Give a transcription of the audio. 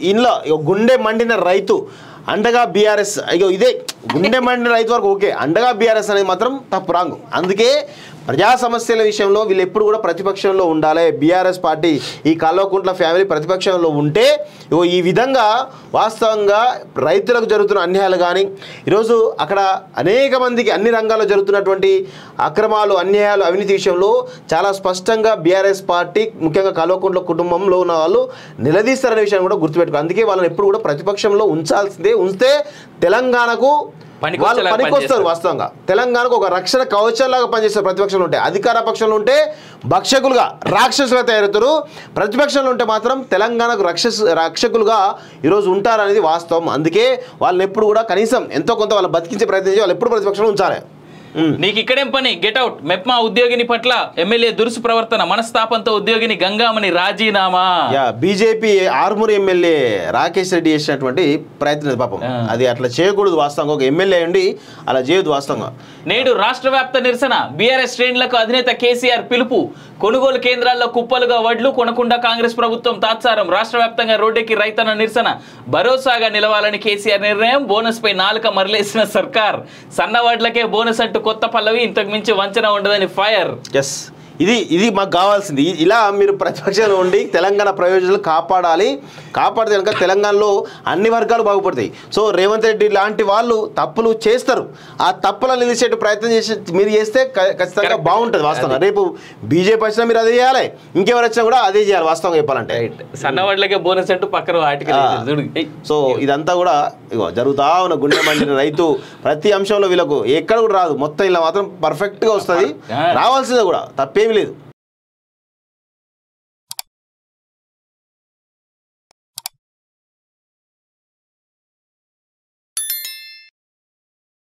ఇంట్లో గుండె మండిన రైతు అండగా బీఆర్ఎస్, ఇదే గుండె మండిన రైతు వరకు ఓకే, అండగా బీఆర్ఎస్ అనేది మాత్రం తప్పు, రాంగ్. అందుకే ప్రజా సమస్యల విషయంలో వీళ్ళు ఎప్పుడు కూడా ప్రతిపక్షంలో ఉండాలి. బీఆర్ఎస్ పార్టీ, ఈ కల్వకుంట్ల ఫ్యామిలీ ప్రతిపక్షంలో ఉంటే ఈ విధంగా వాస్తవంగా రైతులకు జరుగుతున్న అన్యాయాలు కానీ, ఈరోజు అక్కడ అనేక మందికి అన్ని రంగాల్లో జరుగుతున్నటువంటి అక్రమాలు, అన్యాయాలు, అవినీతి విషయంలో చాలా స్పష్టంగా బీఆర్ఎస్ పార్టీ, ముఖ్యంగా కల్వకుంట్ల కుటుంబంలో ఉన్న వాళ్ళు నిలదీస్తారనే విషయాన్ని కూడా గుర్తుపెట్టుకో. అందుకే వాళ్ళని ఎప్పుడు కూడా ప్రతిపక్షంలో ఉంచాల్సిందే. ఉంచితే తెలంగాణకు పనికొస్తారు. వాస్తవంగా తెలంగాణకు ఒక రక్షణ కవచంలాగా పనిచేస్తారు. ప్రతిపక్షంలో ఉంటే అధికార పక్షంలో ఉంటే భక్షకులుగా, రాక్షసులుగా తయారవుతారు. ప్రతిపక్షంలో ఉంటే మాత్రం తెలంగాణకు రక్షకులుగా ఈరోజు ఉంటారనేది వాస్తవం. అందుకే వాళ్ళని ఎప్పుడు కూడా కనీసం ఎంతో కొంత వాళ్ళు బతికించే ప్రయత్నించి వాళ్ళు ఎప్పుడు ప్రతిపక్షంలో ఉంచాలి. నీకు ఇక్కడేం పని, గెట్అవుట్. మెప్మా ఉద్యోగిని పట్ల ఎమ్మెల్యే దురుసు ప్రవర్తన, మనస్తాపంతో ఉద్యోగిని గంగామణి రాజీనామా. బీజేపీ ఆర్మూర్ ఎమ్మెల్యే రాకేష్ రెడ్డి చేసినటువంటి ప్రయత్నం పాపం, అది అట్లా చేయకూడదు. వాస్తవంగా ఒక ఎమ్మెల్యే ఉండి అలా చేయదు. వాస్తవంగా నేడు రాష్ట్ర వ్యాప్త నిరసన, బీఆర్ఎస్ శ్రేణులకు అధినేత కేసీఆర్ పిలుపు. కొనుగోలు కేంద్రాల్లో కుప్పలుగా వడ్లు కొనకుండా కాంగ్రెస్ ప్రభుత్వం తాత్సారం. రాష్ట్ర వ్యాప్తంగా రోడ్డెక్కి రైతన్న నిరసన. భరోసాగా నిలవాలని కేసీఆర్ నిర్ణయం. బోనస్ పై నాలుక మరలేసిన సర్కార్. సన్న వడ్లకే బోనస్ అంటూ కొత్త పల్లవి. ఇంతకు మించి వంచన ఉండదని ఫైర్. ఇది మాకు కావాల్సింది. ఇలా మీరు ప్రతిపక్షంలో ఉండి తెలంగాణ ప్రయోజనాలు కాపాడితే కనుక తెలంగాణలో అన్ని వర్గాలు బాగుపడతాయి. సో రేవంత్ రెడ్డి లాంటి వాళ్ళు తప్పులు చేస్తారు. ఆ తప్పులను నిలిచే ప్రయత్నం మీరు చేస్తే ఖచ్చితంగా బాగుంటుంది. వాస్తవంగా రేపు బీజేపీ వచ్చినా మీరు అదే చేయాలి, ఇంకెవరు వచ్చినా కూడా అదే చేయాలి. వాస్తవంగా చెప్పాలంటే సన్నవాళ్ళకే బోనస్ అంటూ పక్కన ఆర్టికల్. సో ఇదంతా కూడా జరుగుతా ఉన్న గుండె మండిన రైతు ప్రతి అంశంలో వీళ్ళకు ఎక్కడ కూడా రాదు. మొత్తం ఇలా మాత్రం పర్ఫెక్ట్గా వస్తుంది. రావాల్సిందే కూడా, తప్పేమీ లేదు.